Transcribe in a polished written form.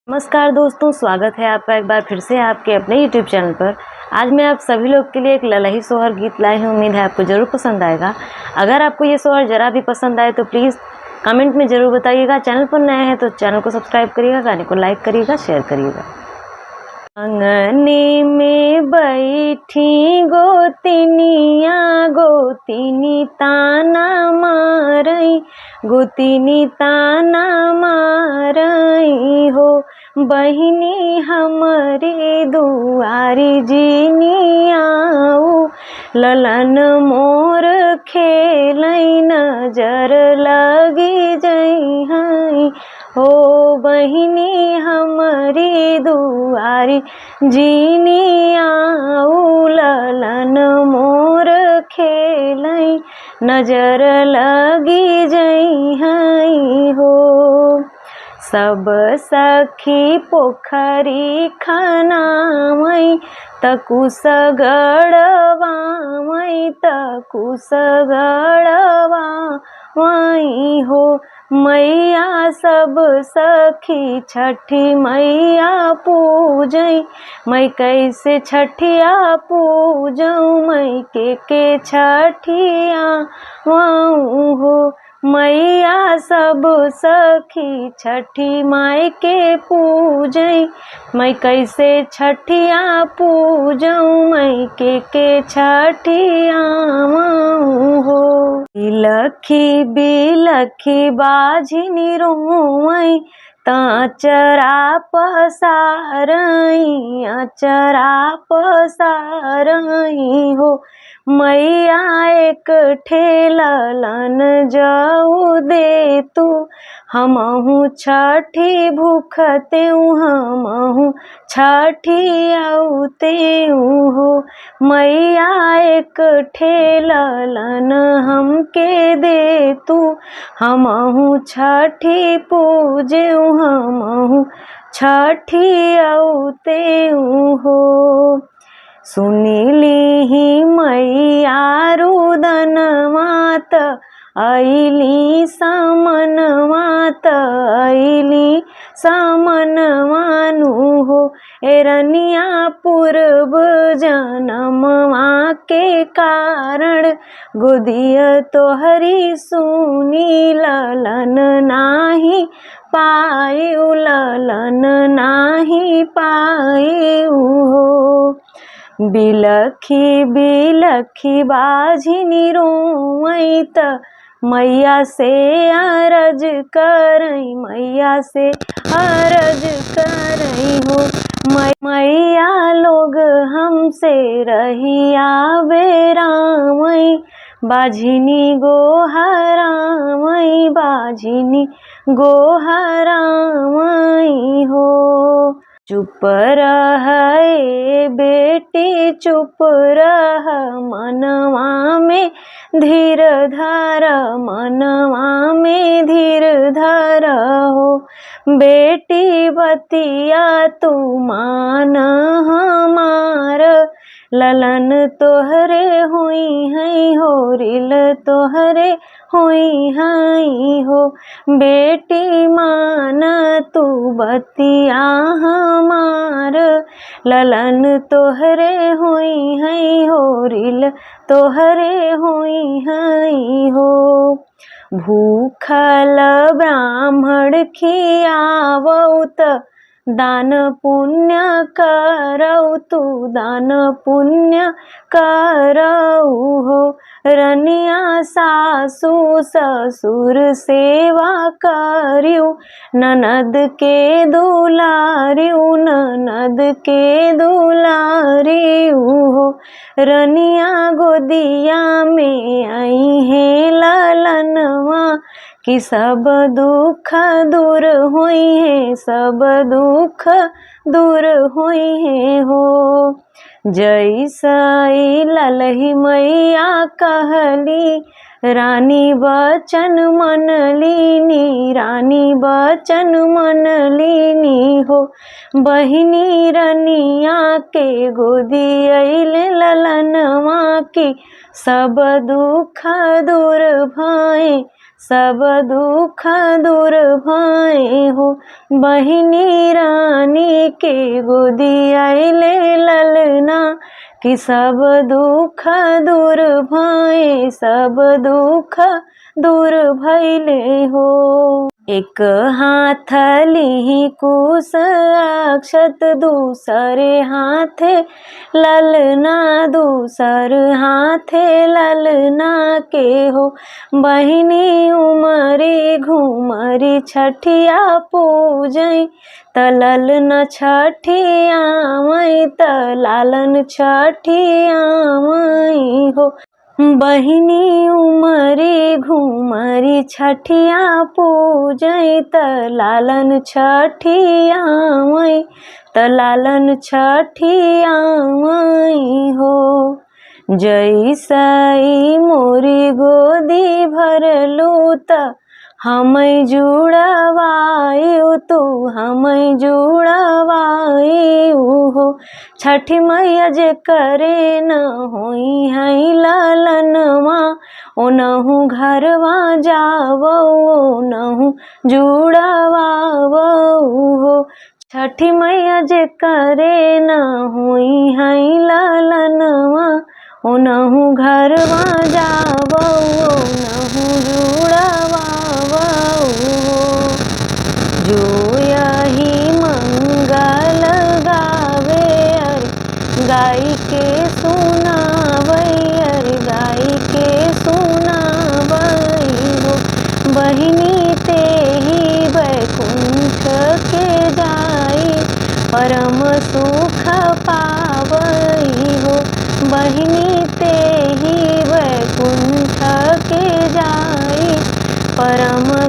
नमस्कार दोस्तों, स्वागत है आपका एक बार फिर से आपके अपने YouTube चैनल पर। आज मैं आप सभी लोग के लिए एक ललही सोहर गीत लाई हूँ। उम्मीद है आपको ज़रूर पसंद आएगा। अगर आपको ये सोहर ज़रा भी पसंद आए तो प्लीज़ कमेंट में ज़रूर बताइएगा। चैनल पर नए हैं तो चैनल को सब्सक्राइब करिएगा, गाने को लाइक करिएगा, शेयर करिएगा। आंगने में बैठी गोतिनिया, गोतिनी ताना मारई, गोतिनी ताना मारई हो। बहिनी हमारी दुआरी जीनी आऊ, ललन मोर खेलई नजर लगी जई हई हो। बहिनी हमारी दुआरी जीनी आऊ, ललन मोर खेलई नजर लगी जई हई हो। सब सखी पोखरी खनावई, तकुस गड़वावई, तकुस गड़वावई हो। मैया सब सखी छठी मैया पूजई, मैं कैसे छठिया पूजऊँ, मैं के छठिया वाऊँ हो। मैया सब सखी छठी माई के पूजई, मैं कैसे छठिया पूजऊँ, मैं के छठिया वाऊँ हो। बिलखी बिलखी बाझिनी रोवई, ताचरा पसारई, अचरा पसारई हो। मैया एक ठेलन जाऊ दे तू, हमहू छठी भूखतेऊ, हमहू छठी आउतेऊ हो। मैया एक ठेलन हमके दे तू, हमहू छठी पूजेऊ, हमहू छठी आउतेऊ हो। सुनिली ही मैया रुदन मात, आईली समन मात, आईली समन मानु हो। एरनिया पूर्व जन्मवा के कारण, गोदिया तोहरी सुनी ललन नाही पायु, ललन नाही पायु हो। बिलखी बिलखी बाझिनी रोवई, त मैया से अरज करई, मैया से अरज करई हो। मैया लोग हमसे रहिया बेरामई, बाझिनी गोहरामई, बाझिनी गोहरामई हो। चुप रह बेटी चुप रह, मनवा में धीर धर, मनवा में धीर धर हो। बेटी बतिया तू मान हमार, ललन तोहरे हुई है हो, रिल तोहरे हुई है हो। बेटी मान तू बतिया हमार, ललन तोहरे हुई है हो, रिल तोहरे हुई है हो। भूखल ब्राह्मण खियावऊ, त दान पुण्य करऊ तू, दान पुण्य करऊ हो। रनिया सासू ससुर सेवा करियू, ननद के दुलारियू, ननद के दुलारियू हो। रनिया गोदिया में आई है ललनवा, कि सब दुख दूर हुई है, सब दुख दूर हुई है हो। जैसई ललही मैया कहली, रानी बचन मन लीनी, रानी बचन मन लीनी हो। बहिनी रनिया के गोदी अइले ललनवा की, सब दुख दूर भये, सब दुख दूर भये हो। बहिनी रानी के गोदी आइले ललना कि सब दुख दूर भये, सब दुख दूर भइले हो। एक हाथ लिहि कुश अक्षत, दूसरे हाथे ललना, दूसर हाथे ललना के हो। बहिनी उमरी घुमरी छठिया पूजई, त ललन छठिया मई, त लालन छठिया मई हो। बहिनी उमरी घुमरी छठिया पूजई, त लालन छठिया मई, त लालन छठिया मई हो। जैसई मोरी गोदी भरलू, त हमई जुड़वायु, तू हमई जुड़वायु हो। छठी मैया जे करे न होई है ललनवा, ओनहु घरवा जावो, ओनहु जुड़वावो हो। छठी मैया जे करे न होई है ललनवा, ओनहु घरवा जावो, ओनहु जुड़वावो हो। जो यही मंगल गावे, अरे गाय के सुनावई, अरे गाय के सुनावई हो। बहिनी ते ही वैकुंठ के जाई, परम सुख पावई हो। बहिनी ते ही वैकुंठ के जाई, परम